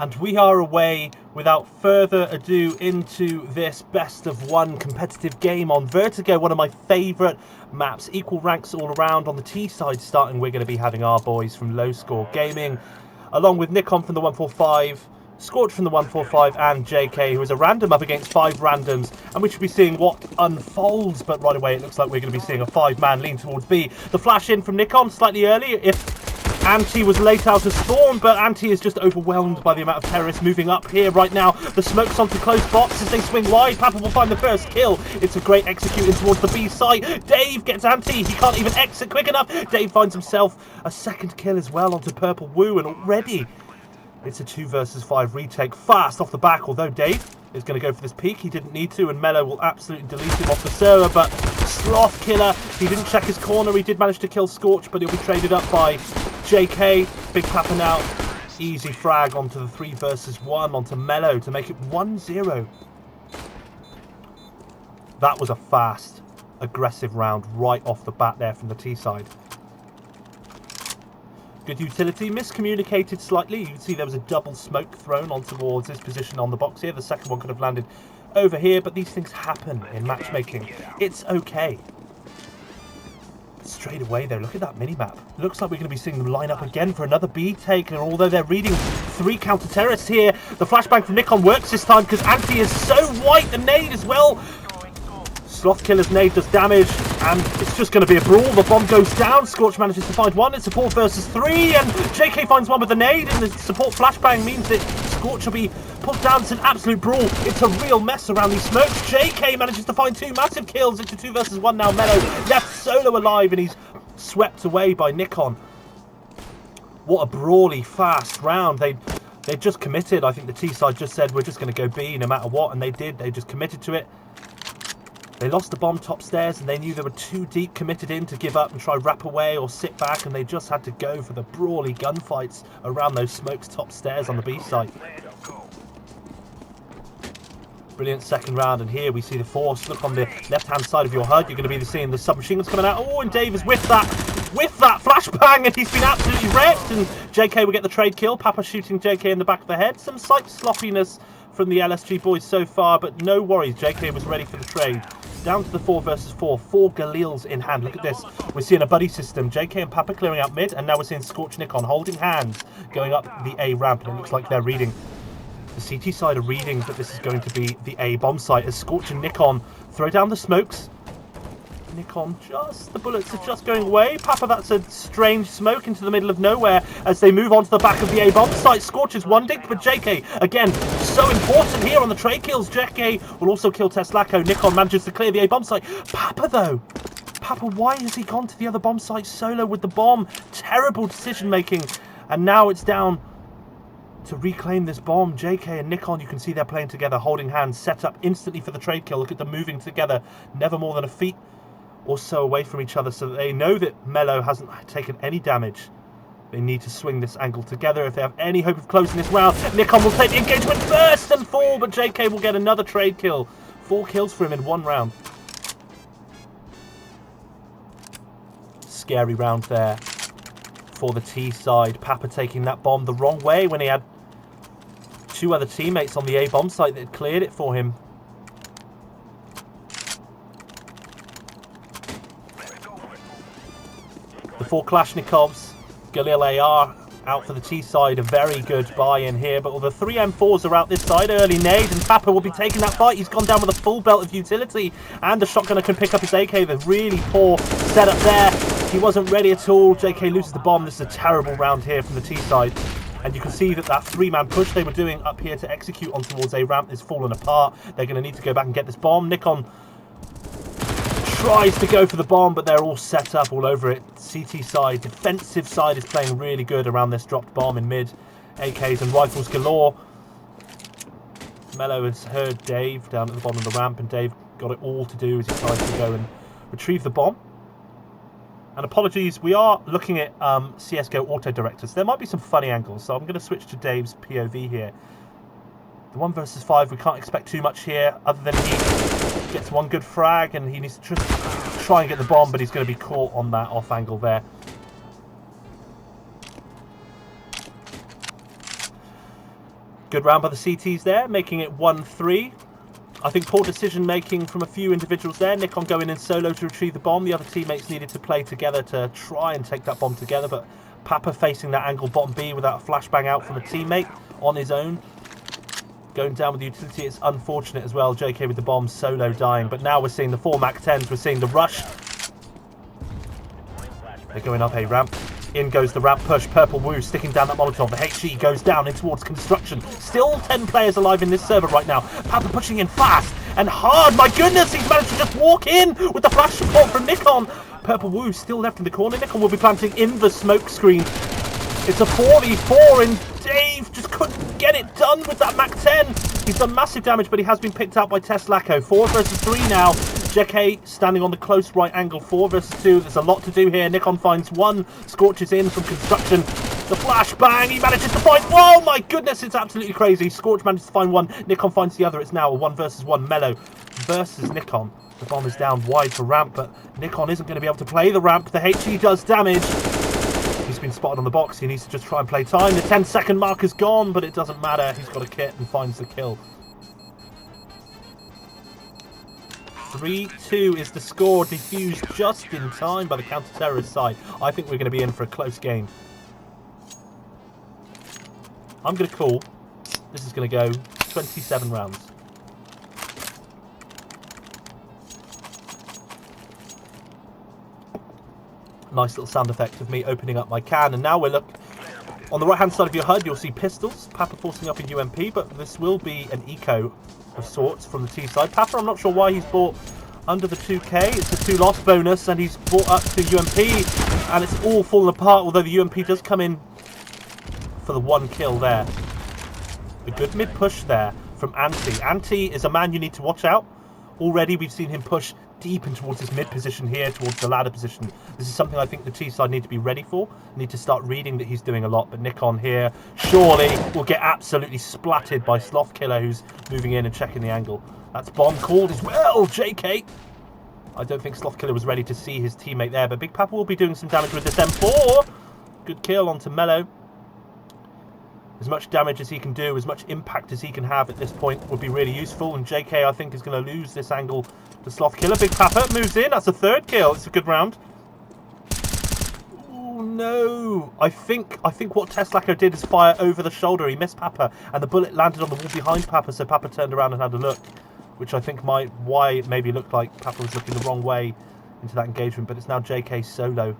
And we are away without further ado into this best of one competitive game on Vertigo, one of my favourite maps. Equal ranks all around. On the T side starting, we're going to be having our boys from Low Score Gaming, along with Nikon from the 145, Scorch from the 145, and JK, who is a random up against 5 randoms. And we should be seeing what unfolds, but right away it looks like we're going to be seeing a 5-man lean towards B. The flash in from Nikon slightly early. If Anti was late out of spawn, but Anti is just overwhelmed by the amount of terrorists moving up here right now. The smoke's onto close box as they swing wide. Papa will find the first kill. It's a great executing towards the B site. Dave gets Anti. He can't even exit quick enough. Dave finds himself a second kill as well onto Purple Woo, and already it's a 2 versus 5 retake fast off the back, although Dave is going to go for this peek. He didn't need to, and Mello will absolutely delete him off the server, but Sloth Killer, he didn't check his corner. He did manage to kill Scorch, but he'll be traded up by JK. Big Papa now. Easy frag onto the 3 versus 1 onto Mello to make it 1-0. That was a fast, aggressive round right off the bat there from the T side. Good utility, miscommunicated slightly. You can see there was a double smoke thrown on towards this position on the box here. The second one could have landed over here, but these things happen in matchmaking. It's okay. Straight away though, look at that mini-map. Looks like we're going to be seeing them line up again for another B take, and although they're reading 3 counter-terrorists here, the flashbang from Nikon works this time because Anti is so white. The nade as well. Sloth Killer's nade does damage, and it's just going to be a brawl. The bomb goes down. Scorch manages to find one. It's a 4 versus 3, and JK finds one with the nade, and the support flashbang means that Scorch will be put down. It's an absolute brawl. It's a real mess around these smokes. JK manages to find 2 massive kills. It's a 2 versus 1 now. Mello left solo alive, and he's swept away by Nikon. What a brawly, fast round. They just committed. I think the T side just said, we're just going to go B no matter what, and they did. They just committed to it. They lost the bomb top stairs, and they knew they were too deep committed in to give up and try wrap away or sit back, and they just had to go for the brawly gunfights around those smokes top stairs on the B side. Brilliant second round, and here we see the force. Look on the left-hand side of your HUD, you're going to be seeing the submachine guns coming out. Oh, and Dave is with that flashbang, and he's been absolutely wrecked, and JK will get the trade kill. Papa shooting JK in the back of the head. Some slight sloppiness from the LSG boys so far, but no worries. JK was ready for the trade. Down to the 4 versus 4. 4 Galils in hand. Look at this. We're seeing a buddy system. JK and Papa clearing out mid, and now we're seeing Scorch Nikon holding hands going up the A ramp, and it looks like they're reading. The CT side are reading that this is going to be the A bomb site as Scorch and Nikon throw down the smokes. Nikon, the bullets are just going away. Papa, that's a strange smoke into the middle of nowhere as they move on to the back of the A bomb site. Scorch is one dick, but JK, again, so important here on the trade kills. JK will also kill Teslaco. Nikon manages to clear the A bomb site. Papa, though. Papa, why has he gone to the other bomb site solo with the bomb? Terrible decision making. And now it's down to reclaim this bomb. JK and Nikon, you can see they're playing together, holding hands, set up instantly for the trade kill. Look at them moving together, never more than a feet or so away from each other, so that they know that Mello hasn't taken any damage. They need to swing this angle together if they have any hope of closing this round. Nikon will take the engagement first and fall, but JK will get another trade kill. 4 kills for him in 1 round. Scary round there for the T side. Papa taking that bomb the wrong way when he had 2 other teammates on the A bomb site that had cleared it for him. The 4 Kalashnikovs, Galil AR out for the T side, a very good buy-in here, but all the 3 M4s are out this side. Early nade, and Papa will be taking that fight. He's gone down with a full belt of utility, and the shotgunner can pick up his AK. The really poor setup there. He wasn't ready at all. JK loses the bomb. This is a terrible round here from the T side, and you can see that 3-man push they were doing up here to execute on towards A ramp is fallen apart. They're going to need to go back and get this bomb. Nikon tries to go for the bomb, but they're all set up all over it. CT side, defensive side is playing really good around this dropped bomb in mid. AKs and rifles galore. Mello has heard Dave down at the bottom of the ramp, and Dave got it all to do as he tries to go and retrieve the bomb. And apologies, we are looking at CSGO auto directors. There might be some funny angles, so I'm going to switch to Dave's POV here. The 1 versus 5, we can't expect too much here, other than he gets 1 good frag, and he needs to try and get the bomb, but he's going to be caught on that off angle there. Good round by the CTs there, making it 1-3. I think poor decision making from a few individuals there. Nikon going in solo to retrieve the bomb. The other teammates needed to play together to try and take that bomb together, but Papa facing that angle bottom B without a flashbang out from a teammate on his own. Going down with the utility, it's unfortunate as well. JK with the bomb, solo dying. But now we're seeing the 4 Mac 10s, we're seeing the rush. They're going up a ramp. In goes the ramp push. Purple Woo sticking down that Molotov. The HE goes down in towards construction. Still 10 players alive in this server right now. Papa pushing in fast and hard. My goodness, he's managed to just walk in with the flash support from Nikon. Purple Woo still left in the corner. Nikon will be planting in the smoke screen. It's a 4v4 and Dave just couldn't get it done with that Mac 10. He's done massive damage, but he has been picked out by Teslacco. 4 versus 3 now. JK standing on the close right angle. 4 versus 2. There's a lot to do here. Nikon finds 1. Scorches in from construction. The flashbang. He manages to find. Whoa, my goodness. It's absolutely crazy. Scorch manages to find 1. Nikon finds the other. It's now a 1 versus 1. Mellow versus Nikon. The bomb is down wide for ramp, but Nikon isn't going to be able to play the ramp. The HE does damage. He's been spotted on the box. He needs to just try and play time. The 10-second mark is gone, but it doesn't matter. He's got a kit and finds the kill. 3-2 is the score, defused just in time by the counter-terrorist side. I think we're going to be in for a close game. I'm going to call. This is going to go 27 rounds. Nice little sound effect of me opening up my can. And now we're looking on the right hand side of your HUD. You'll see pistols. Papa forcing up in UMP, but this will be an eco of sorts from the T side. Papa, I'm not sure why he's bought under the 2k. It's a 2 loss bonus, and he's brought up to UMP, and it's all fallen apart. Although the UMP does come in for the 1 kill there. A good mid push there from Anti. Anti is a man you need to watch out. Already we've seen him push deep in towards his mid position here, towards the ladder position. This is something I think the T side need to be ready for. Need to start reading that he's doing a lot. But Nikon here surely will get absolutely splatted by Sloth Killer, who's moving in and checking the angle. That's bomb called as well. JK. I don't think Sloth Killer was ready to see his teammate there, but Big Papa will be doing some damage with this M4. Good kill onto Mellow. As much damage as he can do, as much impact as he can have at this point would be really useful. And JK, I think, is going to lose this angle to Sloth Killer. Big Papa moves in. That's a 3rd kill. It's a good round. Oh no! I think what Teslacco did is fire over the shoulder. He missed Papa, and the bullet landed on the wall behind Papa. So Papa turned around and had a look, which I think why it maybe looked like Papa was looking the wrong way into that engagement. But it's now JK solo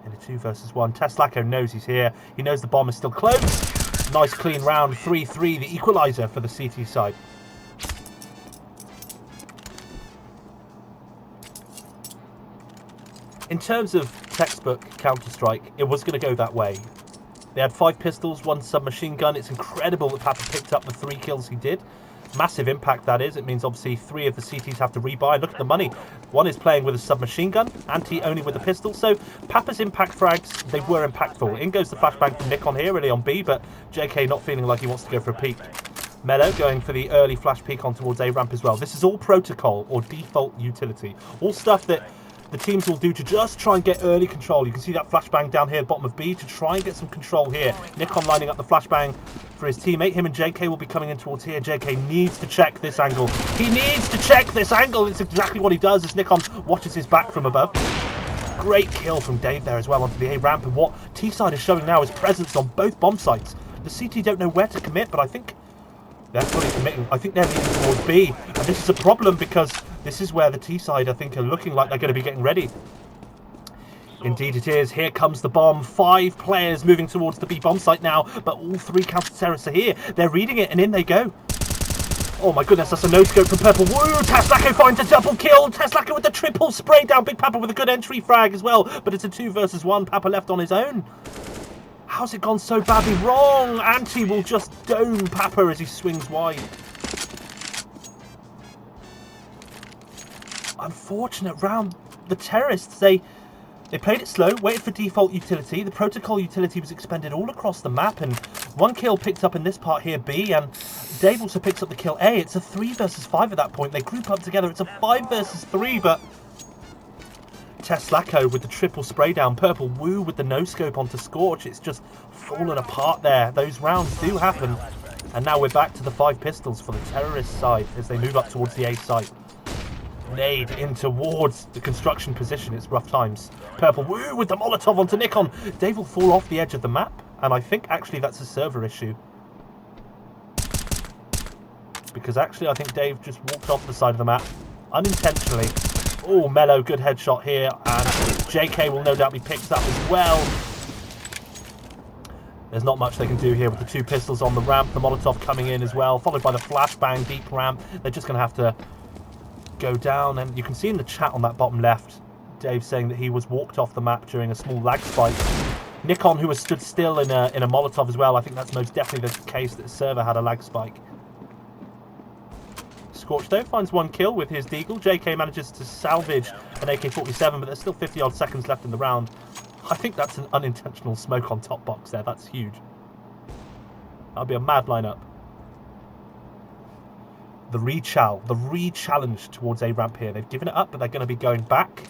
in a 2 versus 1. Teslacco knows he's here. He knows the bomb is still close. Nice clean round, 3-3, the equaliser for the CT side. In terms of textbook Counter-Strike, it was going to go that way. They had 5 pistols, 1 submachine gun. It's incredible that Papa picked up the 3 kills he did. Massive impact, that is. It means obviously 3 of the CTs have to rebuy. Look at the money. 1 is playing with a submachine gun, Anti only with a pistol. So Papa's impact frags, they were impactful. In goes the flashbang from Nikon here, really on B, but JK not feeling like he wants to go for a peek. Mellow going for the early flash peek on towards A ramp as well. This is all protocol or default utility. All stuff that the teams will do to just try and get early control. You can see that flashbang down here at the bottom of B to try and get some control here. Nikon lining up the flashbang for his teammate. Him and JK will be coming in towards here. JK needs to check this angle. He needs to check this angle. It's exactly what he does as Nikon watches his back from above. Great kill from Dave there as well onto the A ramp. And what T-side is showing now is presence on both bomb sites. The CT don't know where to commit, but I think they're fully committing. I think they're leaning towards B. And this is a problem because this is where the T-side, I think, are looking like they're going to be getting ready. Indeed it is. Here comes the bomb. 5 players moving towards the B bomb site now, but all 3 counter-terrorists are here. They're reading it, and in they go. Oh my goodness, that's a no-scope from Purple. Woo! Teslacco finds a double kill. Teslacco with the triple spray down. Big Papa with a good entry frag as well, but it's a 2 versus 1. Papa left on his own. How's it gone so badly wrong? Anti will just dome Papa as he swings wide. Unfortunate round. The terrorists, they played it slow, waited for default utility. The protocol utility was expended all across the map, and 1 kill picked up in this part here, B, and Dave also picks up the kill A. It's a 3 versus 5 at that point. They group up together. It's a 5 versus 3, but Teslacco with the triple spray down. Purple Woo with the no-scope onto Scorch. It's just fallen apart there. Those rounds do happen. And now we're back to the 5 pistols for the terrorist side as they move up towards the A site. Nade in towards the construction position. It's rough times. Purple Woo with the Molotov onto Nikon. Dave will fall off the edge of the map, and I think actually that's a server issue. Because actually I think Dave just walked off the side of the map unintentionally. Oh, Mello, good headshot here, and JK will no doubt be picked up as well. There's not much they can do here with the 2 pistols on the ramp. The Molotov coming in as well, followed by the flashbang deep ramp. They're just going to have to go down, and you can see in the chat on that bottom left, Dave saying that he was walked off the map during a small lag spike. Nikon, who has stood still in a Molotov as well. I think that's most definitely the case that the server had a lag spike. Scorch though finds 1 kill with his Deagle. JK manages to salvage an AK-47, but there's still 50 odd seconds left in the round. I think that's an unintentional smoke on top box there. That's huge. That'll be a mad lineup. The re-challenge towards A ramp here. They've given it up, but they're going to be going back.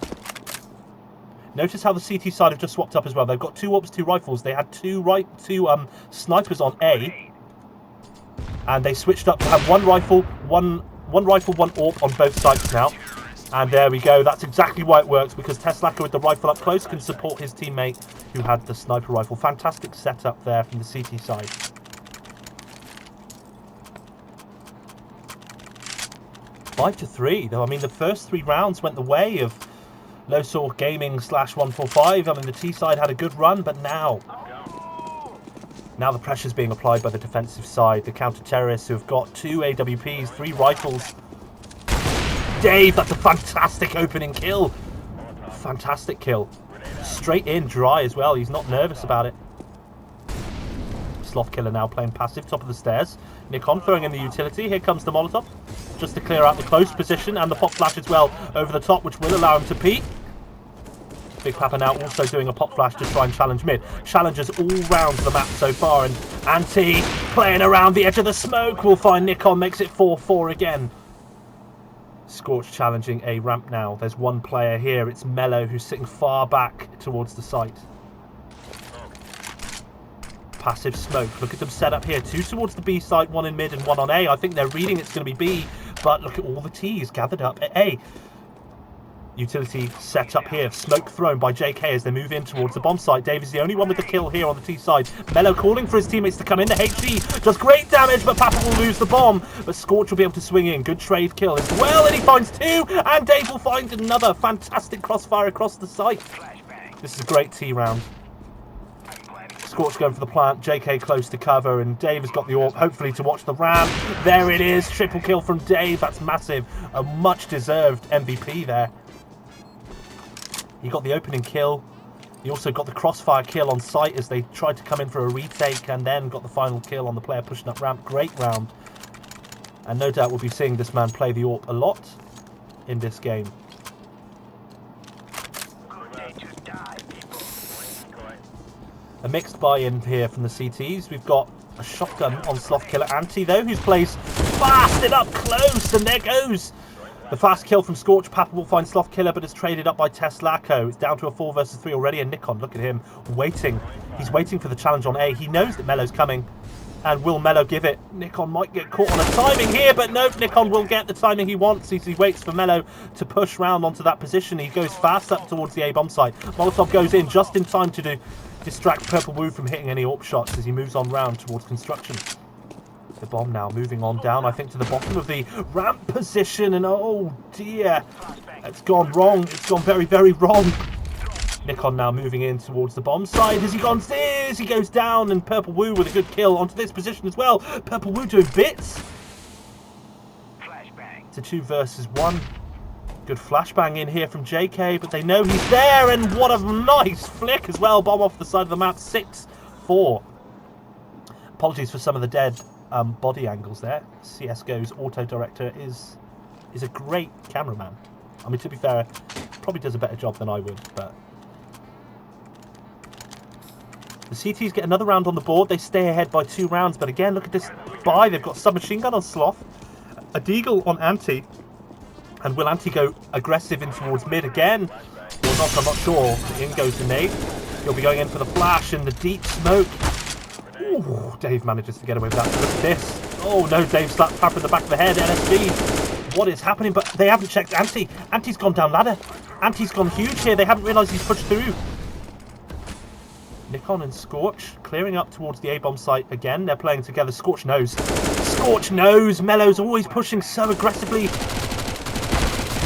Notice how the CT side have just swapped up as well. They've got 2 AWPs, 2 rifles. They had two snipers on A, and they switched up to have 1 rifle, one AWP on both sides now. And there we go. That's exactly why it works, because Teslaka with the rifle up close can support his teammate who had the sniper rifle. Fantastic setup there from the CT side. Five to 3, though. I mean, the first 3 rounds went the way of Lowsaw Gaming /145. I mean, the T side had a good run, but now the pressure's being applied by the defensive side. The counter-terrorists who have got 2 AWPs, 3 rifles. Dave, that's a fantastic opening kill. Fantastic kill. Straight in, dry as well. He's not nervous about it. Sloth Killer now playing passive, top of the stairs. Nikon throwing in the utility. Here comes the Molotov, just to clear out the close position, and the pop flash as well over the top, which will allow him to peek. Big Papa now also doing a pop flash to try and challenge mid. Challenges all round the map so far, and Anti playing around the edge of the smoke will find Nikon, makes it 4-4 again. Scorch challenging A ramp now. There's 1 player here. It's Mello, who's sitting far back towards the site. Passive smoke. Look at them set up here. 2 towards the B site, 1 in mid and 1 on A. I think they're reading it's going to be B, but look at all the T's gathered up at A. Utility set up here. Smoke thrown by JK as they move in towards the bomb site. Dave is the only one with the kill here on the T side. Mello calling for his teammates to come in. The HE does great damage, but Papa will lose the bomb. But Scorch will be able to swing in. Good trade kill as well, and he finds 2. And Dave will find another fantastic crossfire across the site. This is a great T round. Scorch going for the plant. JK close to cover, and Dave has got the AWP, hopefully to watch the ramp. There it is. Triple kill from Dave. That's massive. A much deserved MVP there. He got the opening kill. He also got the crossfire kill on site as they tried to come in for a retake, and then got the final kill on the player pushing up ramp. Great round. And no doubt we'll be seeing this man play the AWP a lot in this game. A mixed buy-in here from the CTs. We've got a shotgun on Sloth Killer Anti, though, who plays fast and up close, and there goes the fast kill from Scorch. Papa will find Sloth Killer, but is traded up by Teslako. It's down to a 4 versus 3 already, and Nikon, look at him, waiting. He's waiting for the challenge on A. He knows that Mello's coming, and will Mello give it? Nikon might get caught on a timing here, but nope, Nikon will get the timing he wants. He waits for Mello to push round onto that position. He goes fast up towards the A bomb site. Molotov goes in just in time to distract Purple Woo from hitting any AWP shots as he moves on round towards construction. The bomb now moving on down, I think, to the bottom of the ramp position, and oh dear, it's gone wrong. It's gone very, very wrong. Nikon now moving in towards the bomb side. As he goes down, and Purple Woo with a good kill onto this position as well. Purple Woo doing bits. It's a 2 versus 1. Good flashbang in here from JK, but they know he's there, and what a nice flick as well. Bomb off the side of the map, 6-4. Apologies for some of the dead body angles there. CSGO's auto director is a great cameraman. I mean, to be fair, probably does a better job than I would, but the CTs get another round on the board. They stay ahead by 2 rounds, but again, look at this buy. They've got submachine gun on Sloth, a Deagle on Anti, and will Anti go aggressive in towards mid again? Or not, I'm not sure. In goes the nade. He'll be going in for the flash and the deep smoke. Ooh, Ooh, Dave manages to get away with that. Look at this. Oh no, Dave slapped Papa in the back of the head. LSG. What is happening? But they haven't checked Anti. Anti's gone down ladder. Anti's gone huge here. They haven't realised he's pushed through. Nikon and Scorch clearing up towards the A-bomb site again. They're playing together. Scorch knows. Scorch knows. Mello's always pushing so aggressively.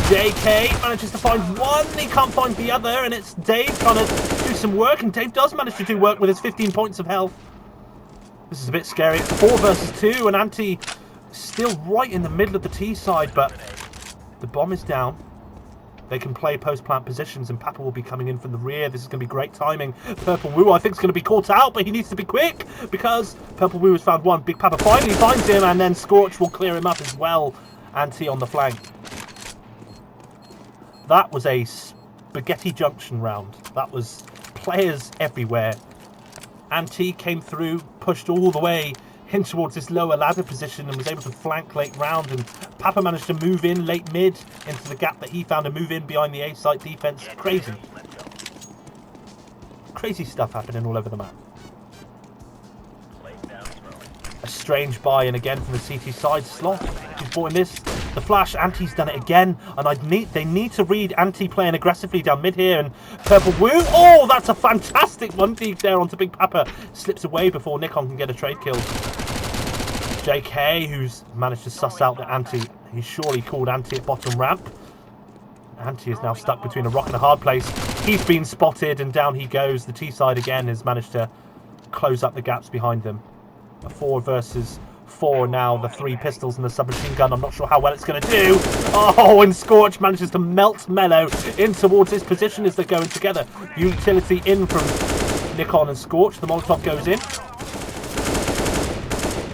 JK manages to find one. He can't find the other. And it's Dave trying to do some work. And Dave does manage to do work with his 15 points of health. This is a bit scary. It's 4 versus 2. And Anti still right in the middle of the T side. But the bomb is down. They can play post-plant positions, and Papa will be coming in from the rear. This is going to be great timing. Purple Woo, I think, is going to be caught out, but he needs to be quick because Purple Woo has found one. Big Papa finally finds him, and then Scorch will clear him up as well. Anti on the flank. That was a spaghetti junction round. That was players everywhere. Anti came through, pushed all the way in towards this lower ladder position and was able to flank late round, and Papa managed to move in late mid into the gap that he found and move in behind the A-site defense. Crazy stuff happening all over the map. A strange buy, and again from the CT side, Sloth who's bought in this. The flash, Anti's done it again, and they need to read Anti playing aggressively down mid here, and Purple Woo, oh, that's a fantastic one peek there onto Big Papa. Slips away before Nikon can get a trade kill. JK, who's managed to suss out the Anti. He's surely called Anti at bottom ramp. Anti is now stuck between a rock and a hard place. He's been spotted, and down he goes. The T side again has managed to close up the gaps behind them. A 4 versus 4 now, the 3 pistols and the submachine gun. I'm not sure how well it's going to do. Oh, and Scorch manages to melt Mello in towards his position as they're going together. Utility in from Nikon and Scorch. The Molotov goes in.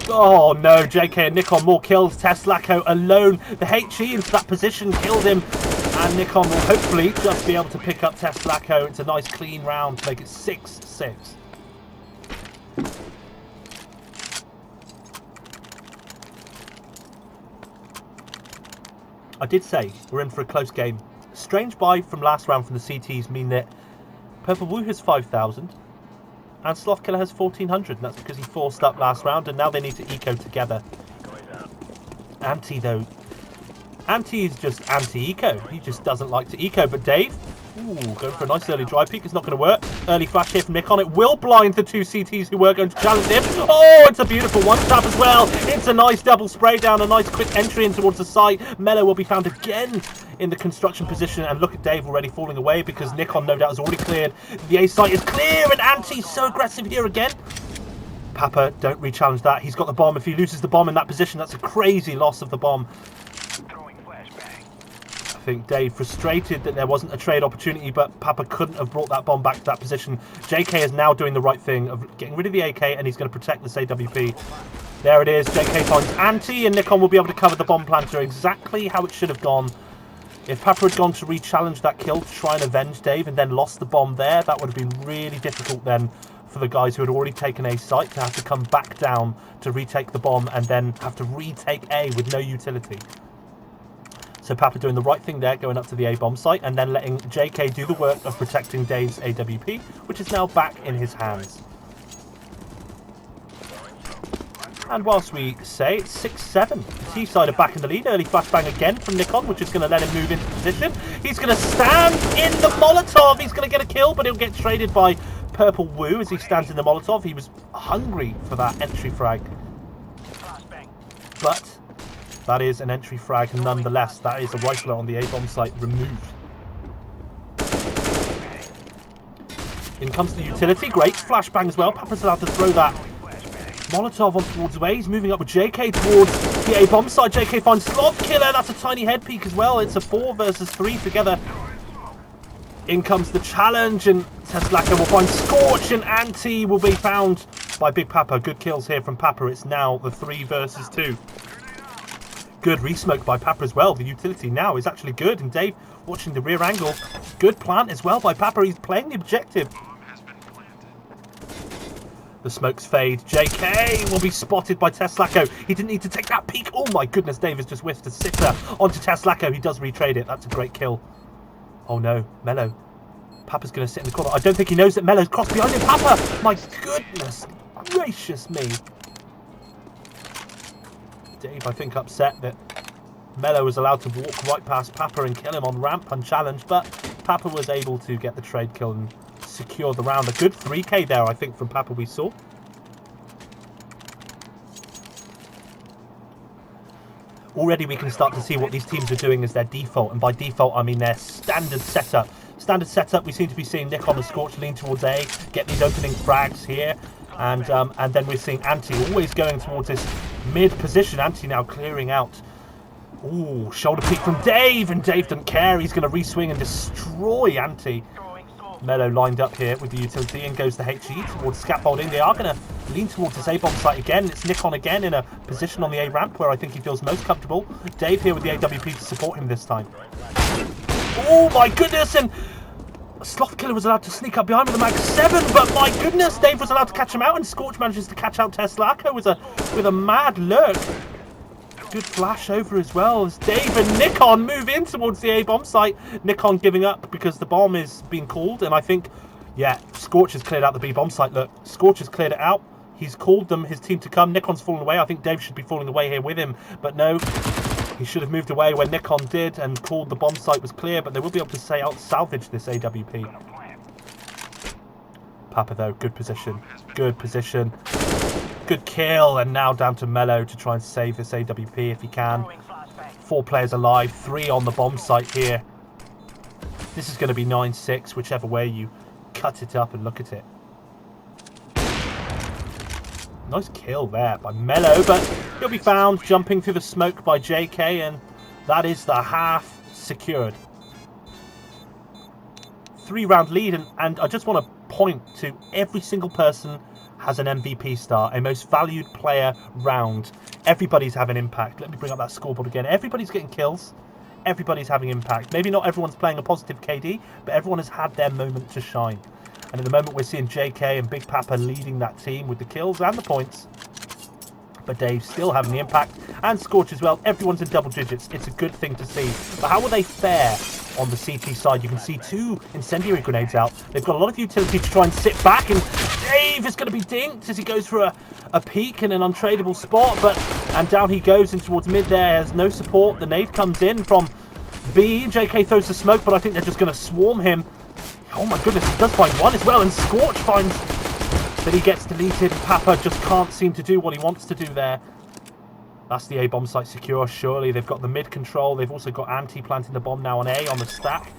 Oh no, JK and Nikon more kills. Teslacco alone. The HE into that position killed him. And Nikon will hopefully just be able to pick up Teslacco. It's a nice clean round to make it 6-6. I did say we're in for a close game. Strange buy from last round from the CTs mean that Purple Woo has 5,000 and Slothkiller has 1,400, and that's because he forced up last round, and now they need to eco together. Anti though, Anti is just anti-eco. He just doesn't like to eco. But Dave, ooh, going for a nice early dry peek. It's not going to work. Early flash here from Nikon. It will blind the 2 CTs who were going to challenge him. Oh, it's a beautiful one tap as well. It's a nice double spray down, a nice quick entry in towards the site. Mello will be found again in the construction position, and look at Dave already falling away because Nikon no doubt has already cleared. The A site is clear, and Anti's so aggressive here again. Papa, don't re-challenge that. He's got the bomb. If he loses the bomb in that position, that's a crazy loss of the bomb. I think Dave frustrated that there wasn't a trade opportunity, but Papa couldn't have brought that bomb back to that position. JK is now doing the right thing of getting rid of the AK, and he's going to protect this AWP. There it is. JK finds Anti, and Nikon will be able to cover the bomb planter exactly how it should have gone. If Papa had gone to re-challenge that kill to try and avenge Dave and then lost the bomb there, that would have been really difficult then for the guys who had already taken A site to have to come back down to retake the bomb and then have to retake A with no utility. So Papa doing the right thing there, going up to the A bomb site and then letting JK do the work of protecting Dave's AWP, which is now back in his hands. And whilst we say it's 6-7, the T-side are back in the lead. Early flashbang again from Nikon, which is going to let him move into position. He's going to stand in the Molotov. He's going to get a kill, but he'll get traded by Purple Woo as he stands in the Molotov. He was hungry for that entry frag. But that is an entry frag nonetheless. That is a rifler on the A-bomb site removed. In comes the utility. Great flashbang as well. Papa's allowed to throw that Molotov on towards the way. He's moving up with JK towards the A-bomb side. JK finds Slothkiller. That's a tiny head peek as well. It's a 4 versus 3 together. In comes the challenge, and Teslacco will find Scorch, and Anti will be found by Big Papa. Good kills here from Papa. It's now the 3 versus 2. Good resmoke by Papa as well. The utility now is actually good, and Dave watching the rear angle. Good plant as well by Papa. He's playing the objective. The smokes fade. JK will be spotted by Teslacco. He didn't need to take that peek. Oh my goodness, Dave has just whiffed a sitter onto Teslacco. He does retrade it. That's a great kill. Oh no, Mello. Papa's going to sit in the corner. I don't think he knows that Mello's crossed behind him. Papa! My goodness. gracious me. Dave, I think, upset that Mello was allowed to walk right past Papa and kill him on ramp unchallenged, but Papa was able to get the trade kill and secure the round. A good 3k there, I think, from Papa we saw. Already we can start to see what these teams are doing as their default, and by default I mean their standard setup. Standard setup, we seem to be seeing Nick on the Scorch lean towards A, get these opening frags here, and then we're seeing Anti always going towards this mid position. Anti now clearing out. Ooh, shoulder peek from Dave, and Dave doesn't care. He's going to re-swing and destroy Anti. Mello lined up here with the utility and goes to HE towards scaffolding. They are going to lean towards this A-bomb site again. It's Nikon again in a position on the A-ramp where I think he feels most comfortable. Dave here with the AWP to support him this time. Oh my goodness, and Slothkiller was allowed to sneak up behind with a mag 7, but my goodness, Dave was allowed to catch him out, and Scorch manages to catch out Teslako with a mad lurk. Good flash over as well as Dave and Nikon move in towards the A-bomb site. Nikon giving up because the bomb is being called, and I think, yeah, Scorch has cleared out the B-bomb site. Look, Scorch has cleared it out. He's called them, his team to come. Nikon's fallen away. I think Dave should be falling away here with him, but no. He should have moved away when Nikon did and called the bomb site was clear, but they will be able to salvage this AWP. Papa, though, good position. Good position. Good kill, and now down to Mello to try and save this AWP if he can. 4 players alive, 3 on the bomb site here. This is going to be 9-6, whichever way you cut it up and look at it. Nice kill there by Mello, but he'll be found jumping through the smoke by JK, and that is the half secured. 3-round lead, and I just want to point to every single person has an MVP star, a most valued player round. Everybody's having impact. Let me bring up that scoreboard again. Everybody's getting kills. Everybody's having impact. Maybe not everyone's playing a positive KD, but everyone has had their moment to shine. And at the moment we're seeing JK and Big Papa leading that team with the kills and the points. But Dave's still having the impact, and Scorch as well. Everyone's in double digits. It's a good thing to see. But how will they fare on the CT side? You can see 2 incendiary grenades out. They've got a lot of utility to try and sit back, and Dave is going to be dinked as he goes for a peek in an untradeable spot. And down he goes in towards mid there. Has no support. The nade comes in from B. JK throws the smoke, but I think they're just going to swarm him. Oh my goodness, he does find one as well, and Scorch finds that he gets deleted. Papa just can't seem to do what he wants to do there. That's the A-bomb site secure, surely. They've got the mid control. They've also got Anti planting the bomb now on A on the stack.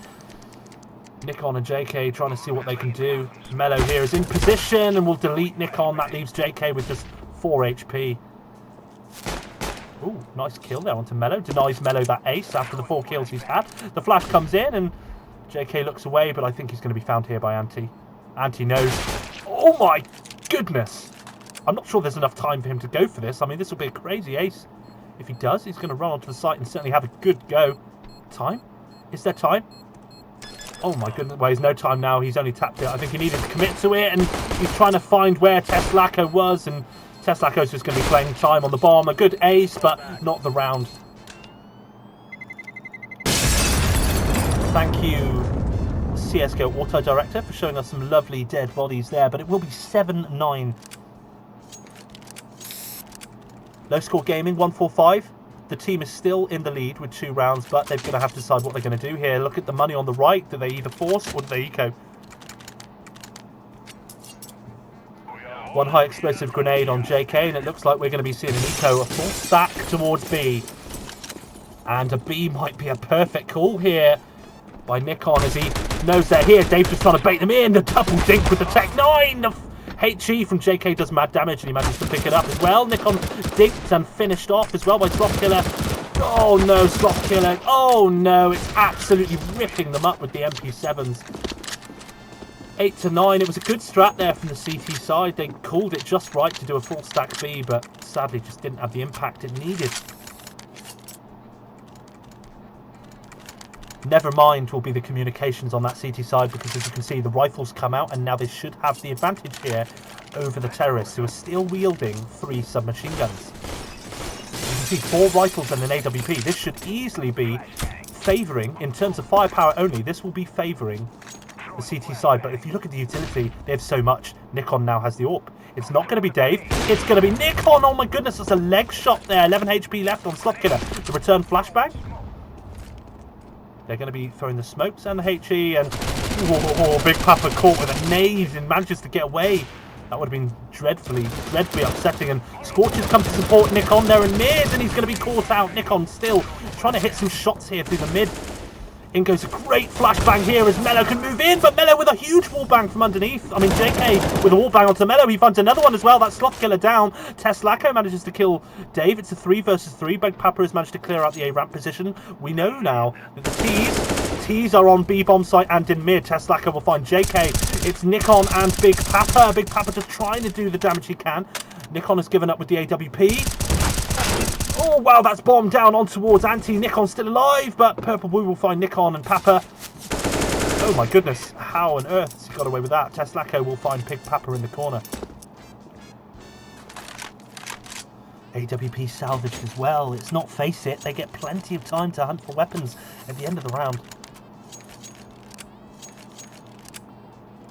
Nikon and JK trying to see what they can do. Mello here is in position and will delete Nikon. That leaves JK with just 4 HP. Ooh, nice kill there onto Mello. Denies Mello that ace after the 4 kills he's had. The flash comes in and JK looks away, but I think he's going to be found here by Anti. Anti knows. Oh my goodness. I'm not sure there's enough time for him to go for this. I mean, this will be a crazy ace. If he does, he's going to run onto the site and certainly have a good go. Time? Is there time? Oh my goodness. Well, there's no time now. He's only tapped it. I think he needed to commit to it, and he's trying to find where Teslako was, and Teslako's just going to be playing time on the bomb. A good ace, but not the round. Thank you, CSGO Auto Director, for showing us some lovely dead bodies there, but it will be 7-9. Low score gaming, 145. The team is still in the lead with 2 rounds, but they're going to have to decide what they're going to do here. Look at the money on the right. Do they either force or do they eco? 1 high explosive grenade on JK, and it looks like we're going to be seeing an eco, a full stack towards B. And a B might be a perfect call here by Nikon as he knows they're here. Dave's just trying to bait them in. The double dink with the Tech 9. The HE from JK does mad damage, and he manages to pick it up as well. Nikon dinked and finished off as well by Slothkiller. Oh no, Slothkiller. Oh no, it's absolutely ripping them up with the MP7s. 8-9. It was a good strat there from the CT side. They called it just right to do a full stack B, but sadly just didn't have the impact it needed. Never mind will be the communications on that CT side, because as you can see, the rifles come out, and now they should have the advantage here over the terrorists, who are still wielding 3 submachine guns. You can see 4 rifles and an AWP. This should easily be favouring, in terms of firepower only, this will be favouring the CT side. But if you look at the utility, they have so much. Nikon now has the AWP. It's not going to be Dave. It's going to be Nikon. Oh my goodness, that's a leg shot there. 11 HP left on Slothkiller. The return flashbang. They're going to be throwing the smokes and the HE, and Big Papa caught with a nade and manages to get away. That would have been dreadfully upsetting. And Scorch has come to support Nikon there in mid, and he's going to be caught out. Nikon still trying to hit some shots here through the mid. In goes a great flashbang here as Mello can move in, but Mello with a huge wallbang from underneath. I mean, JK with a wallbang onto Mello. He finds another one as well. That Slothkiller down. Teslacco manages to kill Dave. It's a 3 versus 3. Big Papa has managed to clear out the A ramp position. We know now that the T's are on B bomb site and in mid. Teslacco will find JK. It's Nikon and Big Papa. Big Papa just trying to do the damage he can. Nikon has given up with the AWP. Oh, wow, that's bombed down on towards Anti. Nikon still alive, but Purple Blue will find Nikon and Papa. Oh, my goodness. How on earth has he got away with that? Teslacco will find Big Papa in the corner. AWP salvaged as well. It's not Face It. They get plenty of time to hunt for weapons at the end of the round.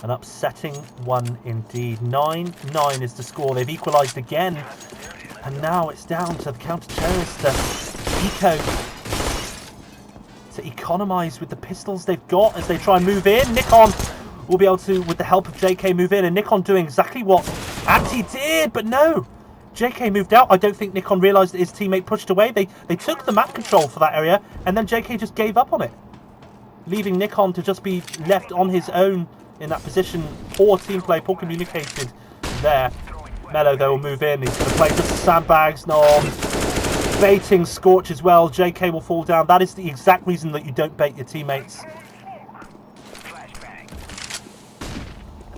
An upsetting one indeed. 9-9 is the score. They've equalised again. And now it's down to the counter-terrorists to economise with the pistols they've got as they try and move in. Nikon will be able to, with the help of JK, move in. And Nikon doing exactly what Anti did, but no. JK moved out. I don't think Nikon realised that his teammate pushed away. They took the map control for that area, and then JK just gave up on it, leaving Nikon to just be left on his own in that position. Poor team play, poor communicated there. Mello, though, will move in. He's going to play just the sandbags. No, baiting Scorch as well. JK will fall down. That is the exact reason that you don't bait your teammates.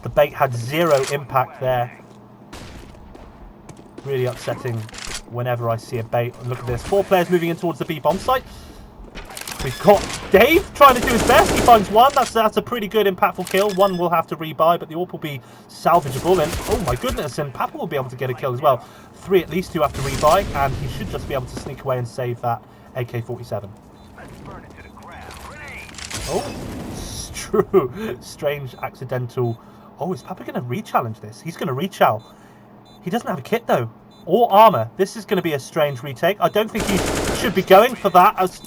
The bait had 0 impact there. Really upsetting whenever I see a bait. Look at this. 4 players moving in towards the B bomb site. We've got Dave trying to do his best. He finds one. That's a pretty good impactful kill. One will have to rebuy, but the AWP will be salvageable. And oh my goodness, and Papa will be able to get a kill as well. 3 at least who have to rebuy, and he should just be able to sneak away and save that AK-47. Oh, it's true. Strange accidental. Oh, is Papa going to re-challenge this? He's going to re-chow. He doesn't have a kit though, or armor. This is going to be a strange retake. I don't think he should be going for that. As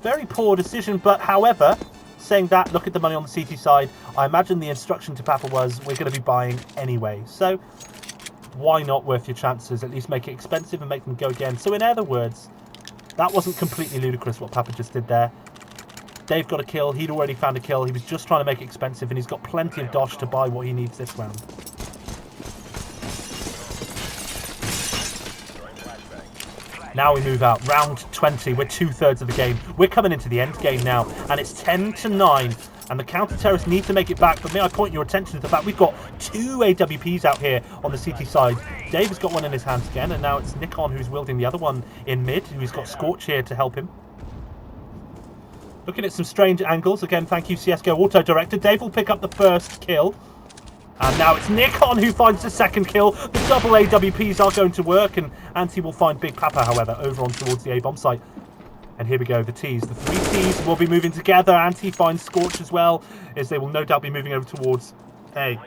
very poor decision, but however, saying that, look at the money on the CT side. I imagine the instruction to Papa was, we're going to be buying anyway. So why not worth your chances? At least make it expensive and make them go again. So in other words, that wasn't completely ludicrous what Papa just did there. Dave got a kill. He'd already found a kill. He was just trying to make it expensive, and he's got plenty of dosh to buy what he needs this round. Now we move out. Round 20. We're 2/3 of the game. We're coming into the end game now, and it's 10-9. And the counter-terrorists need to make it back. But may I point your attention to the fact we've got 2 AWPs out here on the CT side. Dave has got one in his hands again, and now it's Nikon who's wielding the other one in mid, who's got Scorch here to help him. Looking at some strange angles. Again, thank you, CSGO Auto Director. Dave will pick up the first kill. And now it's Nikon who finds the second kill. The double AWPs are going to work, and Anti will find Big Papa, however, over on towards the A-bomb site. And here we go, the T's. The 3 T's will be moving together. Anti finds Scorch as well, as they will no doubt be moving over towards A.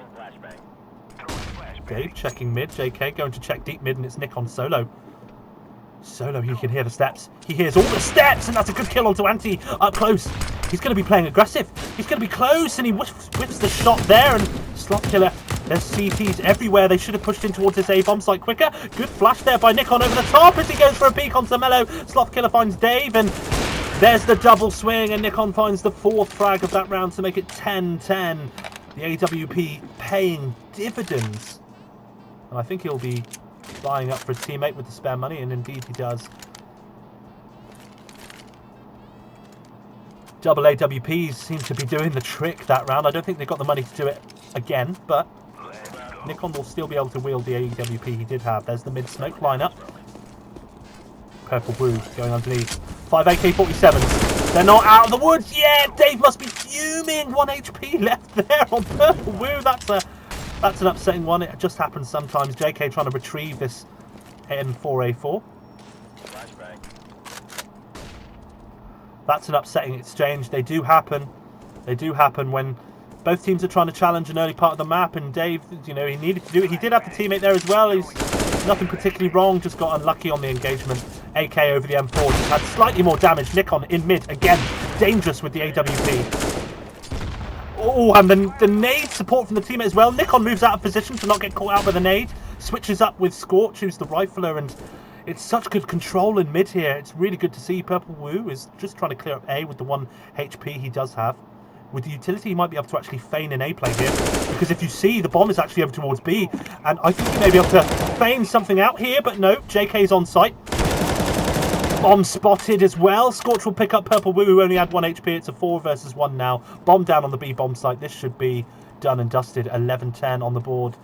Dave checking mid. JK going to check deep mid, and it's Nikon solo. Solo, he can hear the steps. He hears all the steps, and that's a good kill onto Anti up close. He's going to be playing aggressive. He's going to be close, and he whips the shot there, and Slothkiller, there's CTs everywhere. They should have pushed in towards this A-bomb site quicker. Good flash there by Nikon over the top as he goes for a peek onto Mello. Slothkiller finds Dave, and there's the double swing, and Nikon finds the 4th frag of that round to make it 10-10. The AWP paying dividends. And I think he'll be buying up for a teammate with the spare money, and indeed he does. Double AWPs seem to be doing the trick that round. I don't think they've got the money to do it again, but Nikon will still be able to wield the AWP he did have. There's the mid-smoke lineup. Purple Blue going underneath. 5 AK-47s. They're not out of the woods yet. Dave must be fuming. 1 HP left there on Purple Blue. That's an upsetting one. It just happens sometimes. JK trying to retrieve this M4A4. That's an upsetting exchange. They do happen. They do happen when Both teams are trying to challenge an early part of the map, and Dave, you know, he needed to do it. He did have the teammate there as well. He's nothing particularly wrong, just got unlucky on the engagement. AK over the M4, just had slightly more damage. Nikon in mid, again, dangerous with the AWP. Oh, and the nade support from the teammate as well. Nikon moves out of position to not get caught out by the nade. Switches up with Scorch, who's the rifler, and it's such good control in mid here. It's really good to see. Purple Woo is just trying to clear up A with the 1 HP he does have. With the utility, he might be able to actually feign an A play here, because if you see, the bomb is actually over towards B, and I think he may be able to feign something out here, but no, JK's on site. Bomb spotted as well. Scorch will pick up Purple Woo, who only had 1 HP. It's a 4 versus 1 now. Bomb down on the B bomb site. This should be done and dusted. 11-10 on the board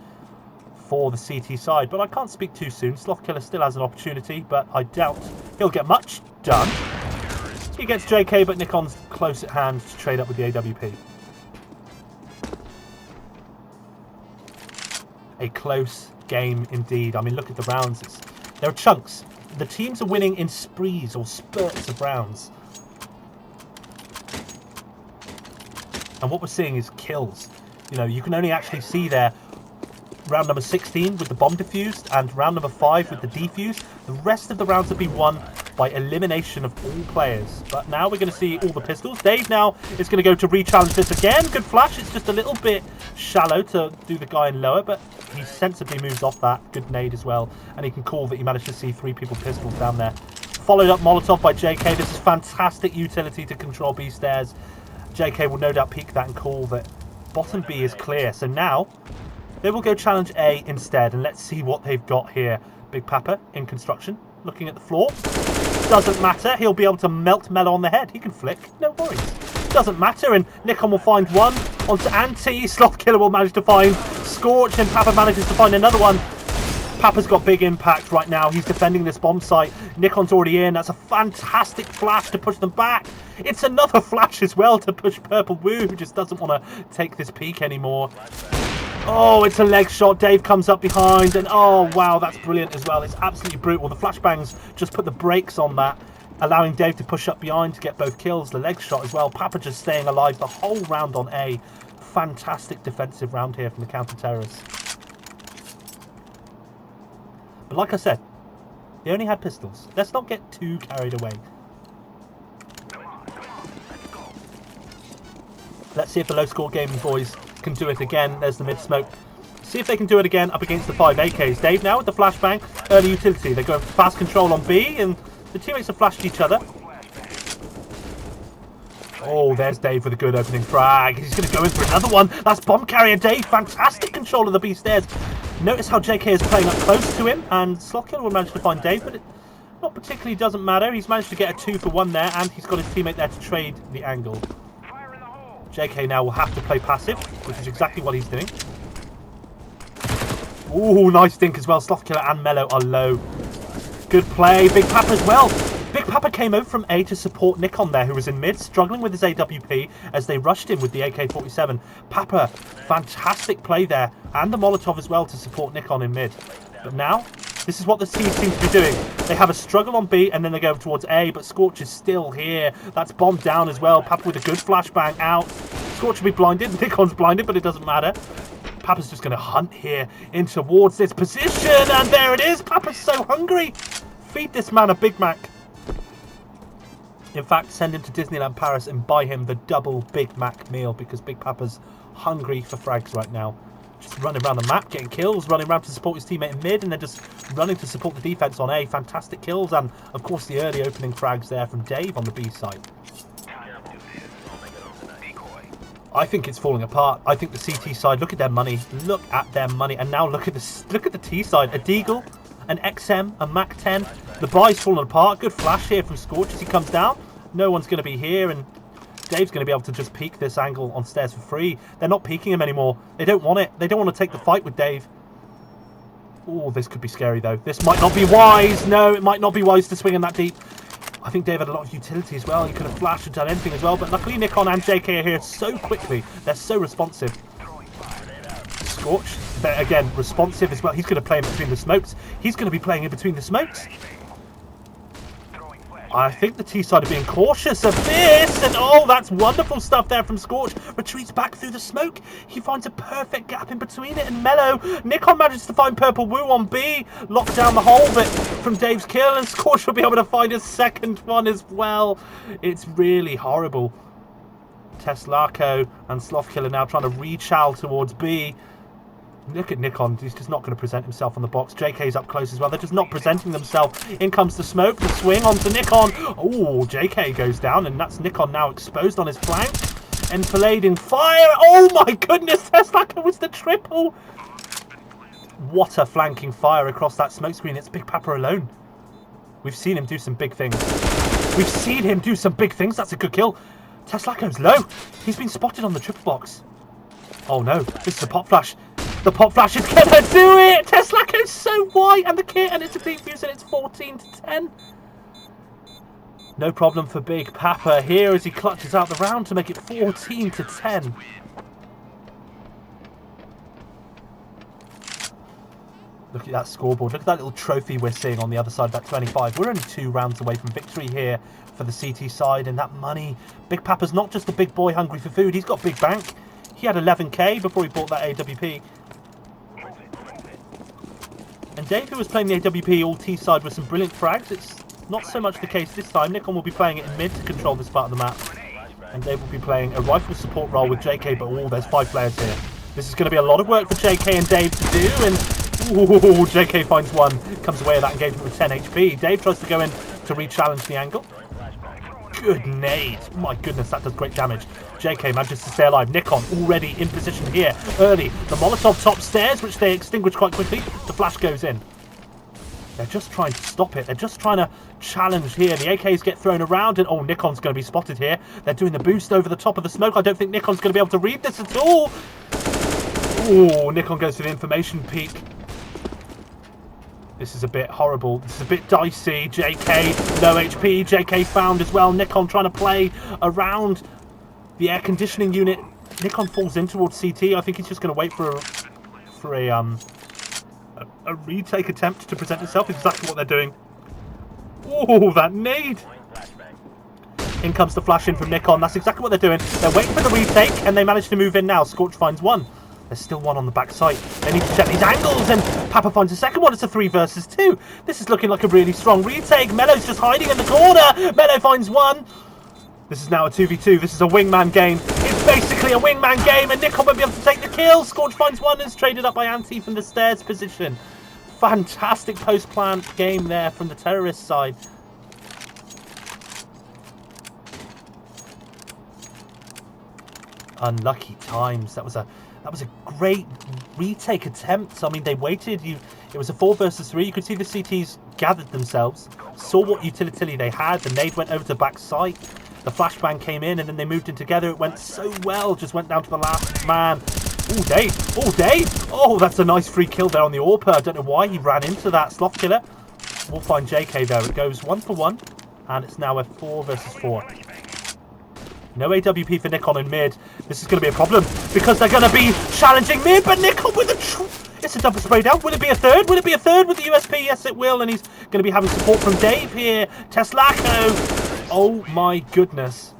for the CT side, but I can't speak too soon. Slothkiller still has an opportunity, but I doubt he'll get much done. He gets JK, but Nikon's close at hand to trade up with the AWP. A close game indeed. I mean, look at the rounds. There are chunks. The teams are winning in sprees or spurts of rounds. And what we're seeing is kills. You know, you can only actually see there round number 16 with the bomb defused and round number 5 with the defuse. The rest of the rounds have been won by elimination of all players. But now we're going to see all the pistols. Dave now is going to go to re-challenge this again. Good flash. It's just a little bit shallow to do the guy in lower, but he sensibly moves off that. Good nade as well. And he can call that he managed to see 3 people pistols down there. Followed up Molotov by JK. This is fantastic utility to control B stairs. JK will no doubt peek that and call that bottom B is clear. So now they will go challenge A instead, and let's see what they've got here. Big Papa in construction, looking at the floor. Doesn't matter, he'll be able to melt Mello on the head. He can flick, no worries. Doesn't matter, and Nikon will find one onto Anti. Slothkiller will manage to find Scorch, and Papa manages to find another one. Papa's got big impact right now. He's defending this bomb site. Nikon's already in. That's a fantastic flash to push them back. It's another flash as well to push Purple Woo, who just doesn't want to take this peak anymore. Oh, it's a leg shot. Dave comes up behind, and oh, wow, that's brilliant as well. It's absolutely brutal. The flashbangs just put the brakes on that, allowing Dave to push up behind to get both kills. The leg shot as well. Papa just staying alive the whole round on A. Fantastic defensive round here from the counter-terrorists. But like I said, they only had pistols. Let's not get too carried away. Let's see if the low-score gaming boys can do it again. There's the mid-smoke. See if they can do it again up against the 5 AKs. Dave now with the flashbang. Early utility. They go fast control on B, and the teammates have flashed each other. Oh, there's Dave with a good opening frag. He's going to go in for another one. That's bomb carrier Dave. Fantastic control of the B stairs. Notice how JK is playing up close to him, and Slothkiller will manage to find Dave, but it not particularly doesn't matter. He's managed to get a 2 for 1 there, and he's got his teammate there to trade the angle. JK now will have to play passive, which is exactly what he's doing. Ooh, nice dink as well. Slothkiller and Mello are low. Good play. Big Papa as well. Big Papa came over from A to support Nikon there, who was in mid, struggling with his AWP as they rushed him with the AK-47. Papa, fantastic play there, and the Molotov as well to support Nikon in mid. But now, this is what the team seems to be doing. They have a struggle on B, and then they go towards A, but Scorch is still here. That's bombed down as well. Papa with a good flashbang out. Scorch will be blinded. Nikon's blinded, but it doesn't matter. Papa's just going to hunt here in towards this position, and there it is. Papa's so hungry. Feed this man a Big Mac. In fact, send him to Disneyland Paris and buy him the double Big Mac meal, because Big Papa's hungry for frags right now. Just running around the map, getting kills, running around to support his teammate in mid, and then just running to support the defense on A. Fantastic kills, and of course the early opening frags there from Dave on the B side. I think it's falling apart. I think the CT side, look at their money. Look at their money. And now look at the T side. A Deagle, an XM, a Mac 10. The buy's fallen apart. Good flash here from Scorch as he comes down. No one's going to be here, and Dave's going to be able to just peek this angle on stairs for free. They're not peeking him anymore. They don't want it. They don't want to take the fight with Dave. Oh, this could be scary, though. This might not be wise. No, it might not be wise to swing in that deep. I think Dave had a lot of utility as well. He could have flashed and done anything as well. But luckily, Nikon and JK are here so quickly. They're so responsive. Scorch, again, responsive as well. He's going to play in between the smokes. He's going to be playing in between the smokes. I think the T side are being cautious of this, and oh, that's wonderful stuff there from Scorch. Retreats back through the smoke. He finds a perfect gap in between it, and Mellow. Nikon manages to find Purple Woo on B, lock down the hole, but from Dave's kill, and Scorch will be able to find a second one as well. It's really horrible. Teslaco and Slothkiller now trying to re-chow towards B. Look at Nikon, he's just not going to present himself on the box. JK's up close as well. They're just not presenting themselves. In comes the smoke, the swing onto Nikon. Oh, JK goes down, and that's Nikon now exposed on his flank. Enfilading fire. Oh my goodness, Teslaco was the triple. What a flanking fire across that smoke screen. It's Big Papa alone. We've seen him do some big things. We've seen him do some big things. That's a good kill. Teslaco's low. He's been spotted on the triple box. Oh no, this is a pop flash. The pop flash is gonna do it! Teslaco's so white, and the kit, and it's a defuse, and it's 14-10. No problem for Big Papa here as he clutches out the round to make it 14-10. Look at that scoreboard. Look at that little trophy we're seeing on the other side of that 25. We're only 2 rounds away from victory here for the CT side, and that money. Big Papa's not just a big boy hungry for food. He's got big bank. He had 11k before he bought that AWP. And Dave, who was playing the AWP all T side with some brilliant frags, it's not so much the case this time. Nikon will be playing it in mid to control this part of the map. And Dave will be playing a rifle support role with JK, but oh, there's 5 players here. This is going to be a lot of work for JK and Dave to do, and ooh, JK finds one, comes away with that engagement with 10 HP. Dave tries to go in to re-challenge the angle. Good nade. My goodness, that does great damage. JK manages to stay alive. Nikon already in position here early. The Molotov top stairs, which they extinguish quite quickly. The flash goes in. They're just trying to stop it. They're just trying to challenge here. The AKs get thrown around, and oh, Nikon's going to be spotted here. They're doing the boost over the top of the smoke. I don't think Nikon's going to be able to read this at all. Oh, Nikon goes to the information peak. This is a bit horrible. This is a bit dicey. JK, low HP. JK found as well. Nikon trying to play around the air conditioning unit. Nikon falls in towards CT. I think he's just going to wait for a retake attempt to present itself. Exactly what they're doing. Oh, that nade. In comes the flash in from Nikon. That's exactly what they're doing. They're waiting for the retake, and they manage to move in now. Scorch finds one. There's still one on the back side. They need to check these angles, and Papa finds a second one. It's a 3 versus 2. This is looking like a really strong retake. Mellow's just hiding in the corner. Mellow finds one. This is now a 2v2. This is a wingman game. It's basically a wingman game, and Nikon won't be able to take the kill. Scorch finds one and is traded up by Anti from the stairs position. Fantastic post-plant game there from the terrorist side. Unlucky times. That was a great retake attempt. I mean, they waited. It was a 4 versus 3. You could see the CTs gathered themselves, saw what utility they had. The nade went over to back site. The flashbang came in, and then they moved in together. It went so well. Just went down to the last man. Oh, Dave. Oh, Dave. Oh, that's a nice free kill there on the AWP. I don't know why he ran into that. Slothkiller. We'll find JK there. It goes 1 for 1, and it's now a 4 versus 4. No AWP for Nikon in mid. This is going to be a problem because they're going to be challenging mid, but Nikon with it's a double spray down. Will it be a third? Will it be a third with the USP? Yes, it will, and he's going to be having support from Dave here. Teslaco. Oh my goodness.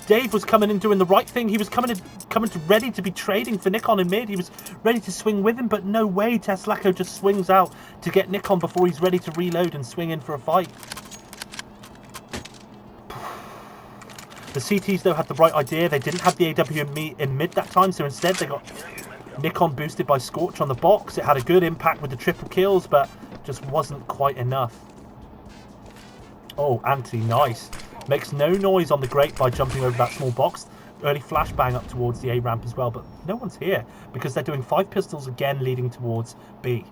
Dave was coming in doing the right thing. He was coming to ready to be trading for Nikon in mid. He was ready to swing with him, but no way. Teslaco just swings out to get Nikon before he's ready to reload and swing in for a fight. The CTs, though, had the right idea. They didn't have the AW in mid that time, so instead they got Nikon boosted by Scorch on the box. It had a good impact with the triple kills, but just wasn't quite enough. Oh, Anti, nice. Makes no noise on the grate by jumping over that small box. Early flashbang up towards the A ramp as well, but no one's here because they're doing 5 pistols again leading towards B.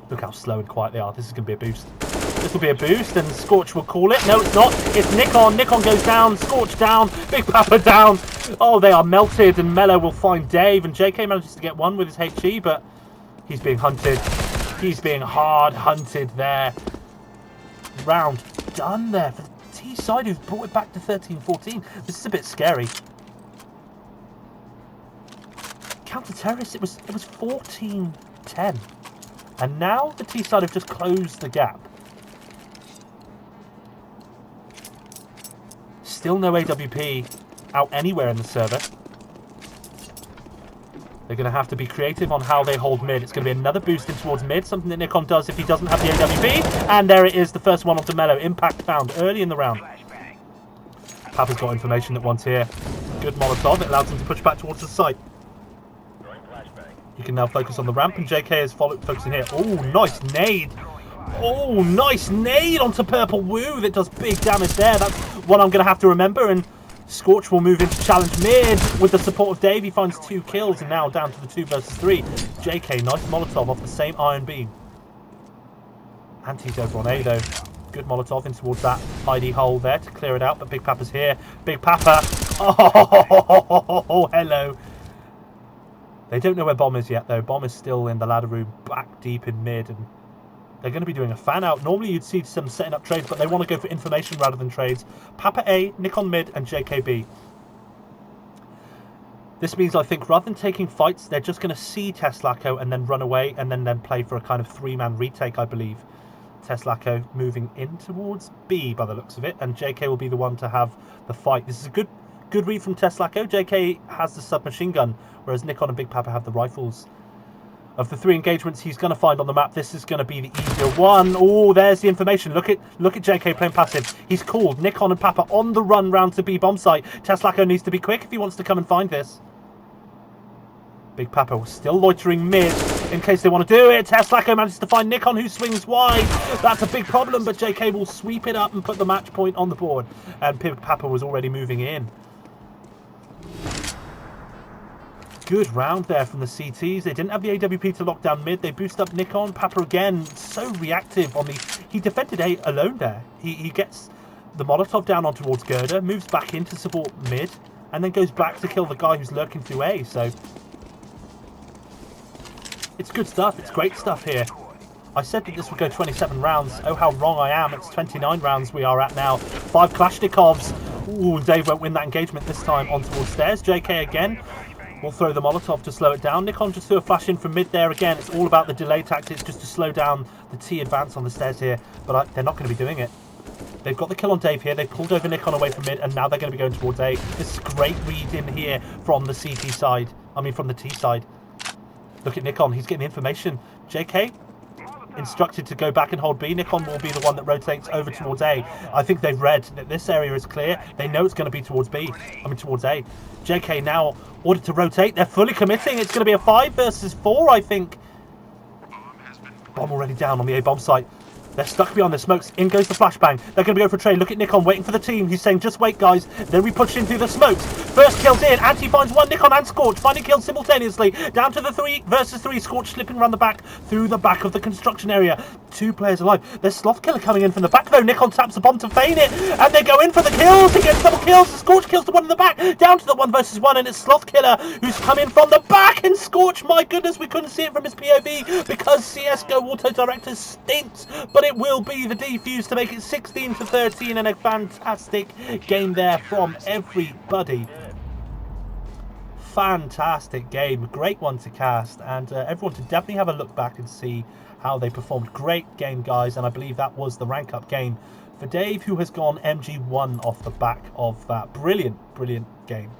Look how slow and quiet they are. This is going to be a boost. This will be a boost, and Scorch will call it. No, it's not. It's Nikon. Nikon goes down. Scorch down. Big Papa down. Oh, they are melted, and Mellow will find Dave, and JK manages to get one with his HE, but he's being hunted. He's being hard hunted there. Round done there for the T side, who've brought it back to 13-14. This is a bit scary. Counter-terrorist, it was 14-10. And now the T side have just closed the gap. Still no AWP out anywhere in the server. They're going to have to be creative on how they hold mid. It's going to be another boost in towards mid, something that Nikon does if he doesn't have the AWP. And there it is, the first one onto Mello. Impact found early in the round. Papa's got information that one's here. Good Molotov. It allows him to push back towards the site. You can now focus on the ramp, and JK is focusing here. Oh, nice nade. Oh, nice nade onto Purple Woo. That does big damage there. That's one I'm going to have to remember. And Scorch will move into challenge mid with the support of Dave. He finds 2 kills and now down to the 2 versus 3. JK, nice Molotov off the same iron beam. Anti's over on A though. Good Molotov in towards that ID hole there to clear it out, but Big Papa's here. Big Papa. Oh, hello. They don't know where Bomb is yet though. Bomb is still in the ladder room back deep in mid, and they're going to be doing a fan out. Normally you'd see some setting up trades, but they want to go for information rather than trades. Papa A, Nikon mid, and JKB. This means, I think, rather than taking fights, they're just going to see Teslaco and then run away and then play for a kind of 3-man retake, I believe. Teslaco moving in towards B by the looks of it, and JK will be the one to have the fight. This is a good read from Teslaco. JK has the submachine gun, whereas Nikon and Big Papa have the rifles. Of the 3 engagements he's going to find on the map, this is going to be the easier one. Oh, there's the information. Look at JK playing passive. He's called Nikon and Papa on the run round to B bomb site. Teslaco needs to be quick if he wants to come and find this. Big Papa still loitering mid in case they want to do it. Teslaco manages to find Nikon, who swings wide. That's a big problem, but JK will sweep it up and put the match point on the board. And Big Papa was already moving in. Good round there from the CTs. They didn't have the AWP to lock down mid. They boost up Nikon. Papa again, so reactive on the... He defended A alone there. He gets the Molotov down on towards Girder, moves back in to support mid, and then goes back to kill the guy who's lurking through A. So it's good stuff. It's great stuff here. I said that this would go 27 rounds. Oh, how wrong I am. It's 29 rounds we are at now. 5 Kalashnikovs. Ooh, Dave won't win that engagement this time on towards stairs. JK again. We'll throw the Molotov to slow it down. Nikon just threw a flash in from mid there again. It's all about the delay tactics just to slow down the T advance on the stairs here. But they're not going to be doing it. They've got the kill on Dave here. They pulled over Nikon away from mid, and now they're going to be going towards A. This is a great read in here from the CT side. I mean, from the T side. Look at Nikon. He's getting the information. JK instructed to go back and hold B. Nikon will be the one that rotates over towards A. I think they've read that this area is clear. They know it's going to be towards B. I mean, towards A. JK now ordered to rotate. They're fully committing. It's going to be a 5 versus 4, I think. Bomb already down on the A bomb site. They're stuck behind the smokes. In goes the flashbang. They're going to go for a trade. Look at Nikon waiting for the team. He's saying, just wait, guys. Then we push in through the smokes. First kill's in. Anti finds one. Nikon and Scorch finding kills simultaneously. Down to the 3 versus 3. Scorch slipping around the back through the back of the construction area. 2 players alive. There's Sloth Killer coming in from the back, though. Nikon taps the bomb to feign it. And they go in for the kills. He gets double kills. Scorch kills the one in the back. Down to the 1 versus 1. And it's Sloth Killer who's come in from the back. And Scorch, my goodness, we couldn't see it from his POV because CSGO Auto Director stinks. But it will be the defuse to make it 16-13, and a fantastic game there from everybody. Fantastic game, great one to cast, and everyone to definitely have a look back and see how they performed. Great game, guys, and I believe that was the rank up game for Dave, who has gone MG1 off the back of that brilliant game.